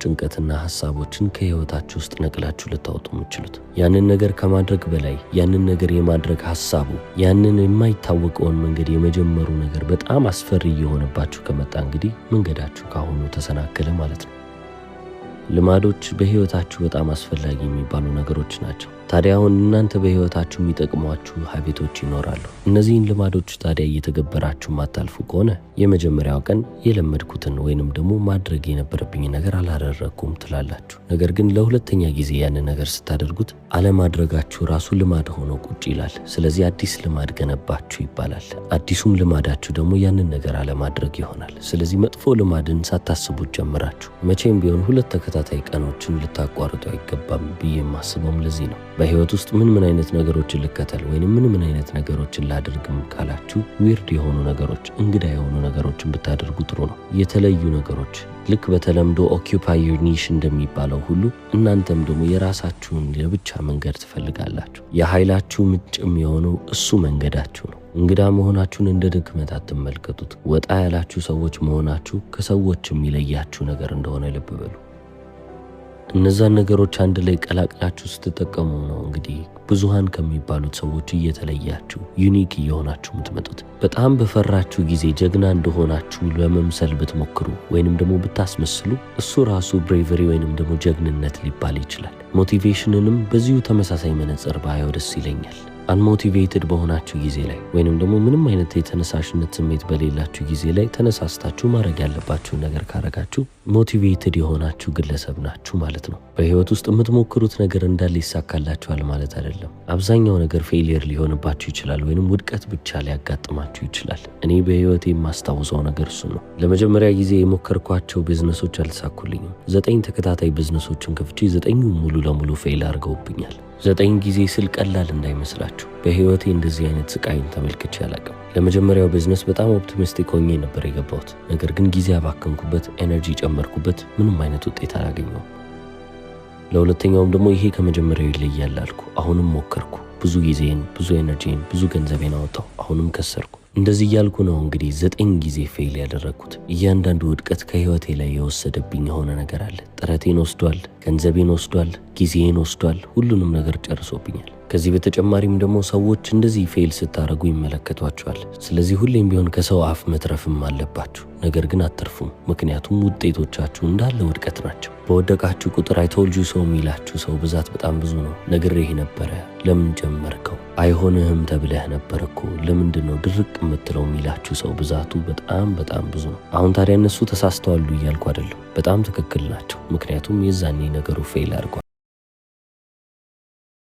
ጭንቀትና ሐሳቦችን ከህይወታችሁ ውስጥ ነቅላችሁ ልታወጡ የምትችሉት ያንን ነገር ከማድረግ በላይ ያንን ነገር የማድረግ ሐሳቡ ያንን የማይታወቀውን መንገድ የመጀመሩ ነገር በጣም አስፈሪ እየሆነባችሁ ከመጣ እንግዲህ መንገዳችሁ ካሁኑ ተሰናከለ ማለት ነው። ልማዶች በህይወታችሁ በጣም አስፈላጊ የሚባሉ ነገሮች ናቸው። ታዲያ አሁን እናንተ በህይወታችሁ የሚጠቅሟችሁ ሀቢቶች ይኖራሉ። እነዚህን ልማዶች ታዲያ እየተገበራችሁ ማታልፉ ከሆነ የመጀመሪያው ቀን የለመድኩትን ወይንም ደግሞ ማድረግ የነበረብኝ ነገር አላደረኩም ትላላችሁ። ነገር ግን ለሁለተኛ ጊዜ ያንን ነገር ስታደርጉት አለማድረጋችሁ ራሱ ልማድ ሆኖ ቁጭ ይላል። ስለዚህ አዲስ ልማድ ገነባችሁ ይባላል። አዲሱም ልማዳችሁ ደግሞ ያንን ነገር አለማድረግ ይሆናል። ስለዚህ መጥፎ ልማድን ሳታስቡት ጀምራችሁ መቼም ቢሆን ሁለት ተከታታይ ቀኖችን ልታቋርጡ አይገባም ብዬ የማስበውም ለዚህ ነው። በህይወት ውስጥ ምን አይነት ነገሮችን ልከተል ወይንም ምን አይነት ነገሮችን ላድርግም ካላችሁ ዊርድ የሆኑ ነገሮች፣ እንግዳ የሆኑ ነገሮችን ብታደርጉ ጥሩ ነው። የተለዩ ነገሮች ልክ በተለምዶ ኦኪዩፓይ ዩር ኒሽ እንደሚባለው ሁሉ እናንተም ደግሞ የራሳችሁን የብቻ መንገድ ትፈልጋላችሁ። የኃይላችሁ ምንጭም የሆነው እሱ መንገዳችሁ ነው። እንግዳ መሆናችሁን እንደ ድክመት አትመልከቱት። ወጣ ያላችሁ ሰዎች መሆናችሁ ከሰዎች የሚለያችሁ ነገር እንደሆነ ልብ በሉ። እነዛን ነገሮች አንድ ላይ ቀላቅላችሁ ስትጠቀሙ ነው እንግዲህ ብዙሃን ከሚባሉት ሰዎች እየተለያችሁ ዩኒክ እየሆናችሁ የምትመጡት። በጣም በፈራችሁ ጊዜ ጀግና እንደሆናችሁ ለመምሰል ብትሞክሩ ወይንም ደግሞ ብታስመስሉ እሱ ራሱ ብሬቨሪ ወይንም ደግሞ ጀግንነት ሊባል ይችላል። ሞቲቬሽንንም በዚሁ ተመሳሳይ መነጽር ባየው ደስ ይለኛል። አንሞቲቬትድ በሆናችሁ ጊዜ ላይ ወይንም ደግሞ ምንም አይነት የተነሳሽነት ስሜት በሌላችሁ ጊዜ ላይ ተነሳስታችሁ ማድረግ ያለባችሁን ነገር ካረጋችሁ ሞቲቬትድ የሆናችሁ ግለሰብ ናችሁ ማለት ነው። በህይወት ውስጥ የምትሞክሩት ነገር እንዳለ ይሳካላችኋል ማለት አይደለም። አብዛኛው ነገር ፌሊየር ሊሆንባችሁ ይችላል ወይንም ውድቀት ብቻ ሊያጋጥማችሁ ይችላል። እኔ በህይወቴ የማስታውሰው ነገር እሱ ነው። ለመጀመሪያ ጊዜ የሞከርኳቸው ቢዝነሶች አልተሳኩልኝም። 9 ተከታታይ ቢዝነሶችን ከፍቼ 9ኙም ሙሉ ለሙሉ ፌል አድርገውብኛል። 9 ጊዜ ስል ቀላል እንዳይመስላችሁ። በህይወቴ እንደዚህ አይነት ስቃይን ተመልክቼ አላውቅም። ለመጀመሪያው ቢዝነስ በጣም ኦፕቲሚስቲክ ሆኜ ነበር የገባሁት። ነገር ግን ጊዜ አባከንኩበት፣ ኤነርጂ ጨመርኩበት፣ ምንም አይነት ውጤት አላገኘሁም። ለሁለተኛውም ደግሞ ይሄ ከመጀመሪያው ይለያል አልኩ። አሁንም ሞከርኩ። ብዙ ጊዜን፣ ብዙ ኤነርጂን፣ ብዙ ገንዘቤን አወጣሁ። አሁንም ከሰርኩ። እንደዚህ እያልኩ ነው እንግዲህ 9 ጊዜ ፌል ያደረግኩት። እያንዳንዱ ውድቀት ከህይወቴ ላይ የወሰደብኝ የሆነ ነገር አለ። ጥረቴን ወስዷል፣ ገንዘቤን ወስዷል፣ ጊዜን ወስዷል፣ ሁሉንም ነገር ጨርሶብኛል። ከዚህ በተጨማሪም ደግሞ ሰዎች እንደዚህ ፌል ስታረጉ ይመለከቷቸዋል። ስለዚህ ሁሌም ቢሆን ከሰው አፍ መትረፍም አለባችሁ። ነገር ግን አትርፉም፣ ምክንያቱም ውጤቶቻችሁ እንዳለ ውድቀት ናቸው። በወደቃችሁ ቁጥር አይቶልጁ ሰው የሚላችሁ ሰው ብዛት በጣም ብዙ ነው። ነግሬህ ነበረ፣ ለምን ጀመርከው? አይሆንህም ተብለህ ነበር እኮ፣ ለምንድን ነው ድርቅ የምትለው የሚላችሁ ሰው ብዛቱ በጣም ብዙ ነው። አሁን ታዲያ እነሱ ተሳስተዋሉ እያልኩ አይደለም፣ በጣም ትክክል ናቸው። ምክንያቱም የዛኔ ነገሩ ፌል አድርጓል።